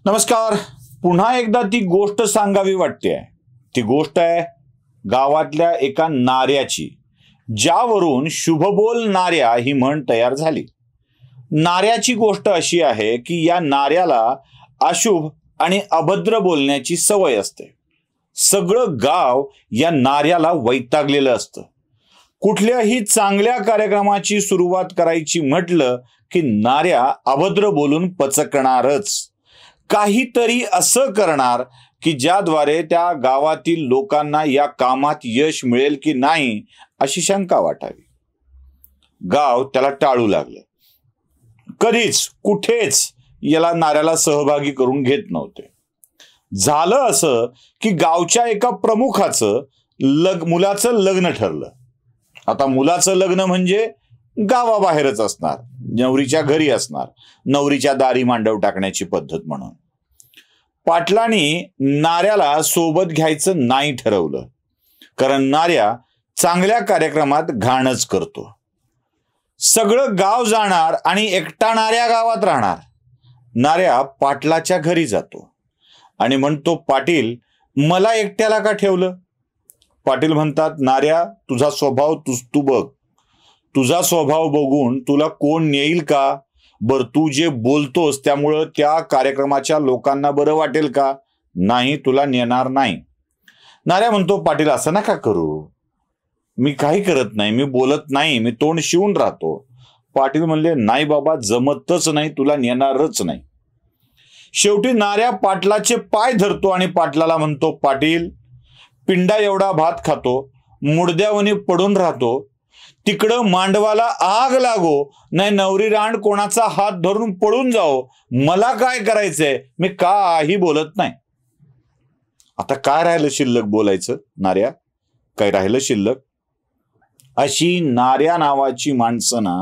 नमस्कार. पुन्हा एकदा ती गोष्ट सांगावी वाटते. ती गोष्ट आहे गावातल्या एका नाऱ्याची, ज्यावरून शुभबोल नाऱ्या ही म्हण तयार झाली. नाऱ्याची गोष्ट अशी आहे की या नाऱ्याला अशुभ आणि अभद्र बोलण्याची सवय असते. सगळं गाव या नाऱ्याला वैतागलेलं असतं. कुठल्याही चांगल्या कार्यक्रमाची सुरुवात करायची म्हटलं की नाऱ्या अभद्र बोलून पचकणारच. काहीतरी असं करणार की ज्याद्वारे त्या गावातील लोकांना या कामात यश मिळेल की नाही अशी शंका वाटावी. गाव त्याला टाळू लागलं. कधीच कुठेच याला नाऱ्याला सहभागी करून घेत नव्हते. झालं असं की गावच्या एका प्रमुखाचं मुलाचं लग्न ठरलं. आता मुलाचं लग्न म्हणजे गावाबाहेरच असणार, नवरीच्या घरी असणार, नवरीच्या दारी मांडव टाकण्याची पद्धत म्हणून. पाटलांनी नाऱ्याला सोबत घ्यायचं नाही ठरवलं, कारण नाऱ्या चांगल्या कार्यक्रमात घाणच करतो. सगळं गाव जाणार आणि एकटा नाऱ्या गावात राहणार. नाऱ्या पाटलाच्या घरी जातो आणि म्हणतो, पाटील मला एकट्याला का ठेवलं? पाटील म्हणतात, नाऱ्या तुझा स्वभाव तू बघ. तुझा स्वभाव बघून तुला कोण नेईल का? बर तू जे बोलतोस त्यामुळं त्या कार्यक्रमाच्या लोकांना बरं वाटेल का? नाही, तुला नेणार नाही. नाऱ्या म्हणतो, पाटील असं नका करू. मी काही करत नाही, मी बोलत नाही, मी तोंड शिवून राहतो. पाटील म्हणले, नाही बाबा, जमतच नाही, तुला नेणारच नाही. शेवटी नाऱ्या पाटलाचे पाय धरतो आणि पाटलाला म्हणतो, पाटील पिंडा एवढा भात खातो, मुडद्यावनी पडून राहतो, तिकडं मांडवाला आग लागो, नाही नवरी रांड कोणाचा हात धरून पळून जाओ, मला काय करायचंय? मी काही बोलत नाही. आता काय राहिलं शिल्लक बोलायचं? नाऱ्या काय राहिलं शिल्लक? अशी नाऱ्या नावाची माणसं ना,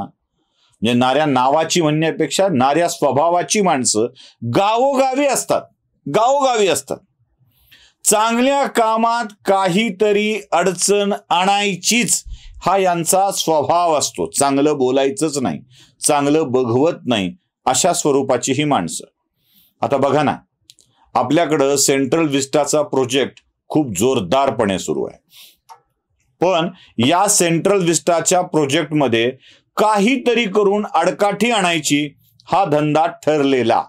म्हणजे नाऱ्या नावाची म्हणण्यापेक्षा नाऱ्या स्वभावाची माणसं गावोगावी असतात. चांगल्या कामात काहीतरी अडचण आणायचीच हा यांचा स्वभाव असतो. चांगलं बोलायचंच नाही, चांगलं बघवत नाही, अशा स्वरूपाची ही माणसं. आता बघा ना, आपल्याकडं सेंट्रल विस्टाचा प्रोजेक्ट खूप जोरदारपणे सुरू आहे. पण या सेंट्रल विस्टाच्या प्रोजेक्टमध्ये काहीतरी करून आडकाठी आणायची हा धंदा ठरलेला.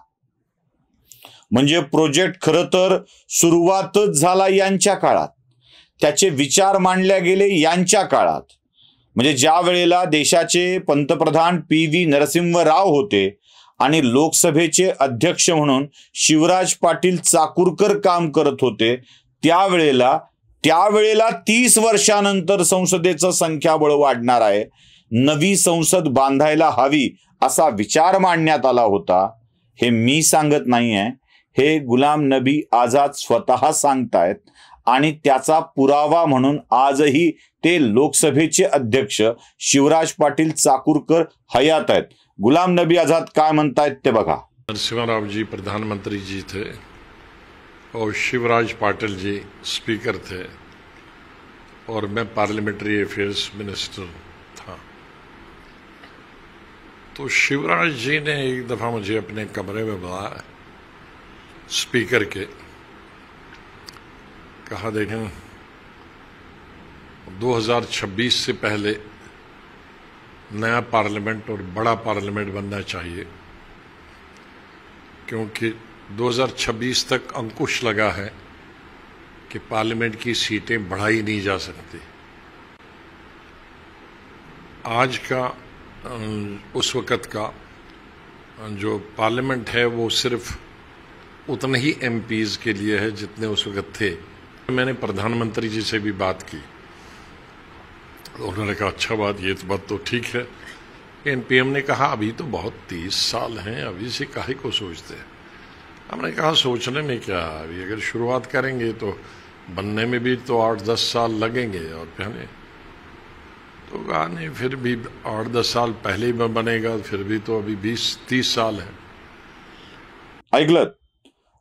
म्हणजे प्रोजेक्ट खरं तर सुरुवातच झाला यांच्या काळात, त्याचे विचार मांडले गेले यांच्या काळात. म्हणजे ज्या वेळेला देशाचे पंतप्रधान पी.व्ही. नरसिंह राव होते आणि लोकसभेचे अध्यक्ष म्हणून शिवराज पाटील चाकूरकर काम करत होते, त्यावेळेला 30 वर्षानंतर संसदेचं संख्याबळ वाढणार आहे, नवी संसद बांधायला हवी असा विचार मांडण्यात आला होता. हे मी सांगत नाहीये, हे गुलाम नबी आझाद स्वतः सांगतायत आणि त्याचा पुरावा म्हणून आजही ते लोकसभेचे अध्यक्ष शिवराज पाटील चाकूरकर हयात आहेत. गुलाम नबी आझाद काय म्हणतायत ते बघा. नरसिंहराव जी प्रधानमंत्री जी थे और शिवराज पाटिल जी स्पीकर थे और मैं पार्लियामेंट्री अफेयर्स मिनिस्टर था. तो शिवराज जी ने एक दफ़ा मुझे अपने कमरे में बुलाया, स्पीकर के, कहा देखें 2026 से पहले नया पार्लियामेंट और बड़ा पार्लियामेंट बनना चाहिए, क्योंकि 2026 तक अंकुश लगा है कि पार्लियामेंट की सीटें बढ़ाई नहीं जा सकती. आज का उस वक़्त का जो पार्लियामेंट है वो सिर्फ उतने ही एमपीज़ के लिए है जितने उस वक़्त थे. मैंने प्रधानमंत्री जी से भी बात की, उन्होंने कहा अच्छा ये बात तो ठीक है. एनपीएम ने कहा अभी तो बहुत 30 साल हैं, अभी से काहे को सोचते हैं. हमने कहा सोचने में क्या, अभी अगर शुरुआत करेंगे तो बनने में भी तो 8-10 साल लगेंगे. और पहले तो कहा नहीं, फिर भी 8-10 साल पहले ही बनेगा, फिर भी तो अभी 20-30 साल है. ऐकलं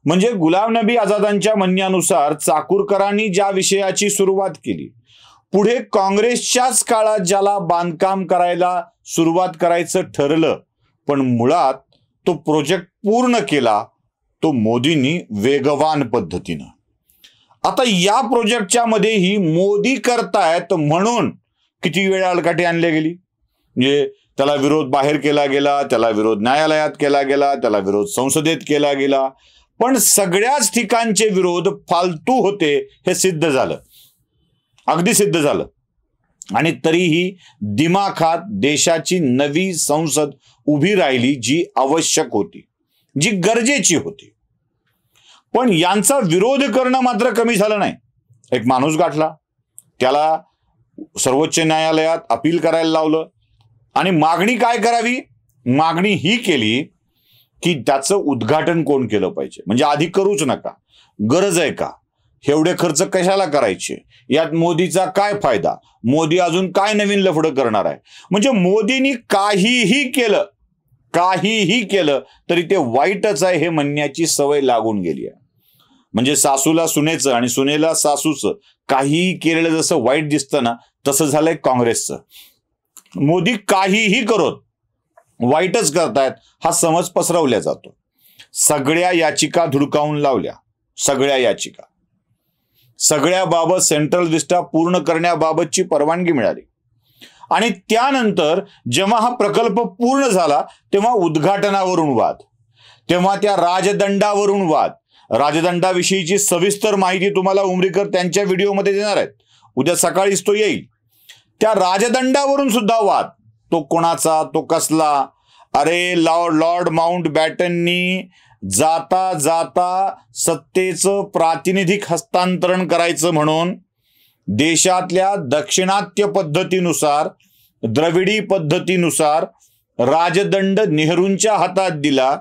म्हणजे गुलाम नबी आझादांच्या म्हणण्यानुसार चाकूरकरांनी ज्या विषयाची सुरुवात केली, पुढे काँग्रेसच्याच काळात ज्याला बांधकाम करायला सुरुवात करायचं ठरलं, पण मुळात तो प्रोजेक्ट पूर्ण केला तो मोदींनी वेगवान पद्धतीनं. आता या प्रोजेक्टच्या मध्येही मोदी करतायत म्हणून किती वेळा अलकाठी आणली गेली. म्हणजे त्याला विरोध बाहेर केला गेला, त्याला विरोध न्यायालयात केला गेला, त्याला विरोध संसदेत केला गेला, पण सगळ्याच ठिकाणचे विरोध फालतू होते हे सिद्ध झालं, अगदी सिद्ध झालं. आणि तरीही दिमाखात देशाची नवी संसद उभी राहिली, जी आवश्यक होती, जी गरजेची होती. पण यांचा विरोध करणं मात्र कमी झालं नाही. एक माणूस गाठला, त्याला सर्वोच्च न्यायालयात अपील करायला लावलं आणि मागणी काय करावी, मागणी ही केली की त्याचं उद्घाटन कोण केलं पाहिजे. म्हणजे आधी करूच नका, गरज आहे का, एवढे खर्च कशाला करायचे, यात मोदीचा काय फायदा, मोदी अजून काय नवीन लफडं करणार आहे. म्हणजे मोदींनी काहीही केलं तरी ते वाईटच आहे हे म्हणण्याची सवय लागून गेली आहे. म्हणजे सासूला सुनेचं आणि सुनेला सासूचं काहीही केलेलं जसं वाईट दिसतं ना, तसं झालंय काँग्रेसचं. मोदी काहीही करत वाईटच करतायत हा समज पसरवला जातो. सगळ्या याचिका धुडकावून लावल्या, सगळ्या बाबत सेंट्रल विस्टा पूर्ण करण्याबाबतची परवानगी मिळाली. आणि त्यानंतर जेव्हा हा प्रकल्प पूर्ण झाला तेव्हा उद्घाटनावरून वाद, तेव्हा त्या राजदंडावरून वाद. राजदंडाविषयीची सविस्तर माहिती तुम्हाला उमरीकर त्यांच्या व्हिडिओमध्ये देणार आहेत, उद्या सकाळीच तो येईल. त्या राजदंडावरून सुद्धा वाद, तो कोणाचा, तो कसला. अरे लॉर्ड माउंट बॅटननी जाता जाता सत्तेचं प्रातिनिधिक हस्तांतरण करायचं म्हणून देशातल्या दाक्षिणात्य पद्धतीनुसार, द्रविडी पद्धतीनुसार राजदंड नेहरूंच्या हातात दिला.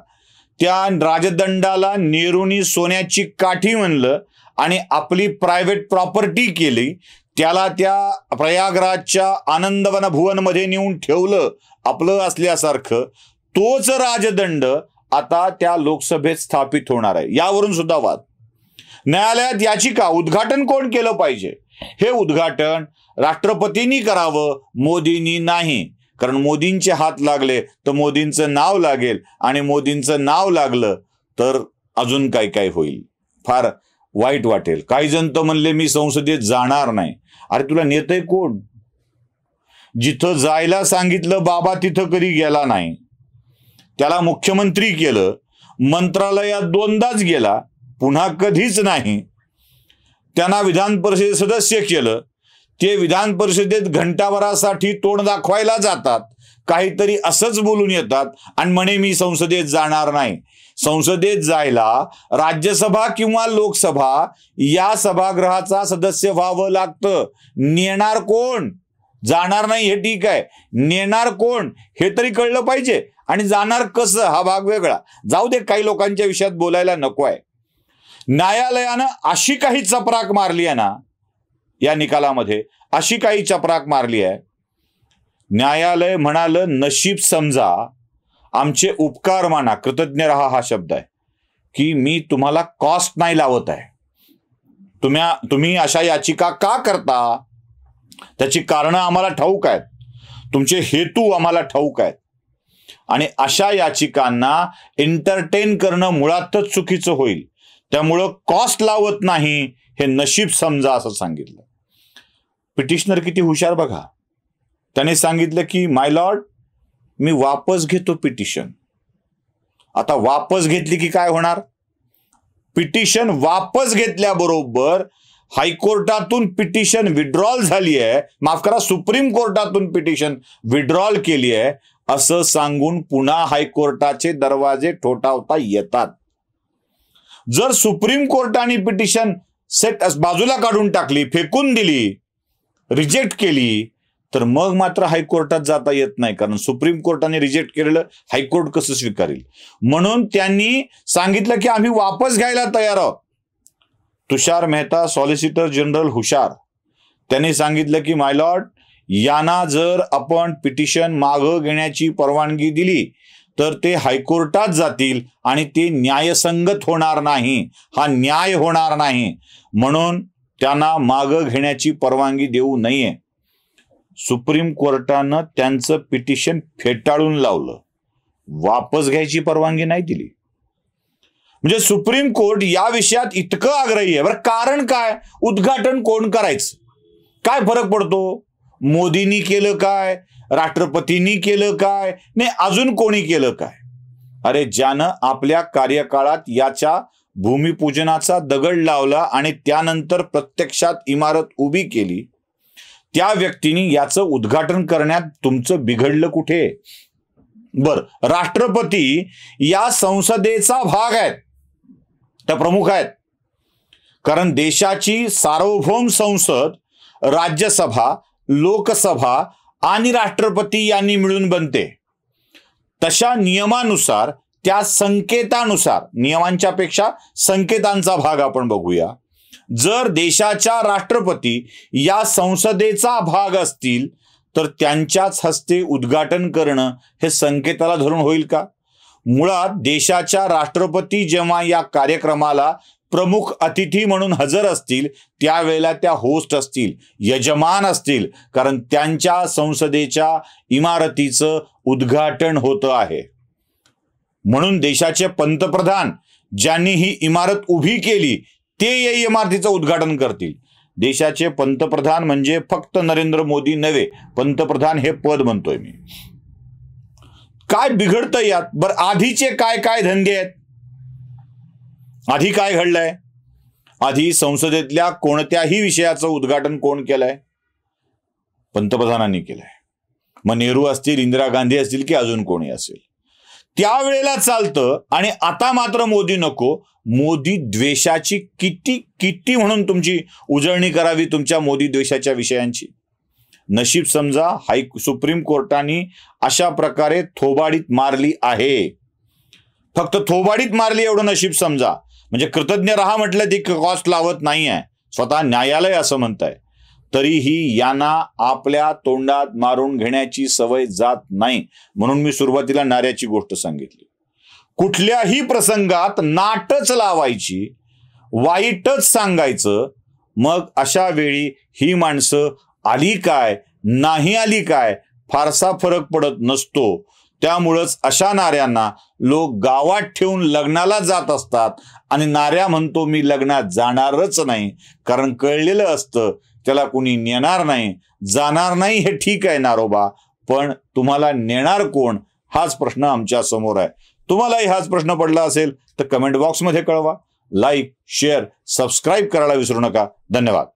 त्या राजदंडाला नेहरूंनी सोन्याची काठी म्हणलं आणि आपली प्रायव्हेट प्रॉपर्टी केली. त्याला त्या प्रयागराजच्या आनंदवन भुवनमध्ये नेऊन ठेवलं आपलं असल्यासारखं. तोच राजदंड आता त्या लोकसभेत स्थापित होणार आहे, यावरून सुद्धा वाद. न्यायालयात याचिका, उद्घाटन कोण केलं पाहिजे, हे उद्घाटन राष्ट्रपतींनी करावं, मोदींनी नाही. कारण मोदींचे हात लागले तर मोदींचं नाव लागेल, आणि मोदींचं नाव लागलं तर अजून काय काय होईल, फार वाईट वाटेल. काही जण तर म्हणले मी संसदेत जाणार नाही. अरे तुला नेतंय कोण? जिथं जायला सांगितलं बाबा तिथं कधी गेला नाही. त्याला मुख्यमंत्री केलं, मंत्रालयात 2दाच गेला, पुन्हा कधीच नाही. त्यांना विधान परिषद सदस्य केलं, ते विधान परिषदेत घंटाभरासाठी तोंड दाखवायला जातात, काहीतरी असंच बोलून येतात आणि म्हणे मी संसदेत जाणार नाही. संसदेत जायला राज्यसभा किंवा लोकसभा या सभागृहाचा सदस्य व्हावं लागतं. नेणार कोण? जाणार नाही हे ठीक आहे, नेणार कोण हे तरी कळलं पाहिजे. आणि जाणार कसं हा भाग वेगळा. जाऊ दे, काही लोकांच्या विषयात बोलायला नको आहे. न्यायालयानं अशी काही चपराक मारली आहे ना या निकालामध्ये, अशी काही चपराक मारली आहे. न्यायालय म्हणालं नशीब समजा, आमचे उपकार माना, कृतज्ञ रहा हा शब्द आहे, की मी तुम्हाला कॉस्ट नाही लावत आहे. तुम्ही अशा याचिका का करता, त्याची कारणं आम्हाला ठाऊक आहेत, तुमचे हेतू आम्हाला ठाऊक आहेत. आणि अशा याचिकांना एंटरटेन करणं मुळातच चुकीचं होईल. त्यामुळं कॉस्ट लावत नाही, हे नशीब समजा असं सांगितलं. पिटिशनर किती हुशार बघा. त्याने सांगितलं की माय लॉर्ड, मी वापस घेतो पिटिशन. आता वापस घेतली की काय होणार? पिटिशन वापस घेतल्याबरोबर हायकोर्टातून पिटिशन विड्रॉल झाली आहे, माफ करा, सुप्रीम कोर्टातून पिटिशन विड्रॉल केली आहे असं सांगून पुन्हा हायकोर्टाचे दरवाजे ठोठावता येतात. जर सुप्रीम कोर्टाने पिटिशन बाजूला काढून टाकली, फेकून दिली, रिजेक्ट केली, तर मग मात्र हायकोर्टात जाता येत नाही. कारण सुप्रीम कोर्टाने रिजेक्ट केलेलं हायकोर्ट कसं स्वीकारेल. म्हणून त्यांनी सांगितलं की आम्ही वापस घ्यायला तयार आहोत. तुषार मेहता, सॉलिसिटर जनरल हुशार, त्यांनी सांगितलं की माय लॉर्ड, यांना जर आपण पिटिशन मागं घेण्याची परवानगी दिली तर ते हायकोर्टात जातील आणि ते न्यायसंगत होणार नाही, हा न्याय होणार नाही. म्हणून त्यांना मागं घेण्याची परवानगी देऊ नये. सुप्रीम कोर्टानं त्यांचं पिटिशन फेटाळून लावलं, वापस घ्यायची परवानगी नाही दिली. म्हणजे सुप्रीम कोर्ट या विषयात इतकं आग्रही आहे. बरं, कारण काय? उद्घाटन कोण करायचं? काय फरक पडतो? मोदींनी केलं काय, राष्ट्रपतींनी केलं काय, नाही अजून कोणी केलं काय? अरे, ज्यानं आपल्या कार्यकाळात याच्या भूमिपूजनाचा दगड लावला आणि त्यानंतर प्रत्यक्षात इमारत उभी केली, त्या व्यक्तीने याचं उद्घाटन करण्यात तुमचं बिघडलं कुठे? बर, राष्ट्रपती या संसदेचा भाग आहेत, त्या प्रमुख आहेत. कारण देशाची सार्वभौम संसद राज्यसभा, लोकसभा आणि राष्ट्रपती यांनी मिळून बनते. तशा नियमानुसार, त्या संकेतानुसार, नियमांच्या पेक्षा संकेतांचा भाग आपण बघूया. जर देशाच्या राष्ट्रपती या संसदेचा भाग असतील तर त्यांच्याच हस्ते उद्घाटन करणं हे संकेताला धरून होईल का? मुळात देशाच्या राष्ट्रपती जेव्हा या कार्यक्रमाला प्रमुख अतिथी म्हणून हजर असतील त्यावेळेला त्या होस्ट असतील, यजमान असतील, कारण त्यांच्या संसदेच्या इमारतीचं उद्घाटन होतं आहे. म्हणून देशाचे पंतप्रधान ज्यांनी ही इमारत उभी केली ते या इमारतीचं उद्घाटन करतील. देशाचे पंतप्रधान म्हणजे फक्त नरेंद्र मोदी नव्हे, पंतप्रधान हे पद म्हणतोय मी. काय बिघडतं यात? बरं, आधीचे काय काय धंदे आहेत? आधी काय घडलंय? आधी संसदेतल्या कोणत्याही विषयाचं उद्घाटन कोण केलंय? पंतप्रधानांनी केलंय. मग नेहरू असतील, इंदिरा गांधी असतील की अजून कोणी असेल, त्यावेळेला चालतं. आणि आता मात्र मोदी नको. मोदी द्वेषाची किती किती म्हणून तुमची उजळणी करावी तुमच्या मोदी द्वेषाच्या विषयांची? नशीब समजा सुप्रीम कोर्टाने अशा प्रकारे थोबाडीत मारली आहे. फक्त थोबाडीत मारली एवढं नशीब समजा. म्हणजे कृतज्ञ राहा म्हटलं ती कॉस्ट लावत नाही आहे, स्वतः न्यायालय असं म्हणतंय. तरीही यांना आपल्या तोंडात मारून घेण्याची सवय जात नाही. म्हणून मी सुरुवातीला नाऱ्याची गोष्ट सांगितली. कुठल्याही प्रसंगात नाटच लावायची, वाईटच सांगायचं. मग अशा वेळी ही माणसं आली काय, नाही आली काय, फारसा फरक पडत नसतो. त्यामुळंच अशा नाऱ्यांना लोक गावात ठेवून लग्नाला जात असतात. आणि नाऱ्या म्हणतो मी लग्नात जाणारच नाही, कारण कळलेलं असतं त्याला कुणी नेणार नाही. जाणार नाही हे ठीक आहे नारोबा, पण तुम्हाला नेणार कोण हाच प्रश्न आमच्या समोर आहे. तुम्हालाही हाच प्रश्न पडला असेल तर कमेंट बॉक्समध्ये कळवा. लाईक, शेअर, सबस्क्राईब करायला विसरू नका. धन्यवाद.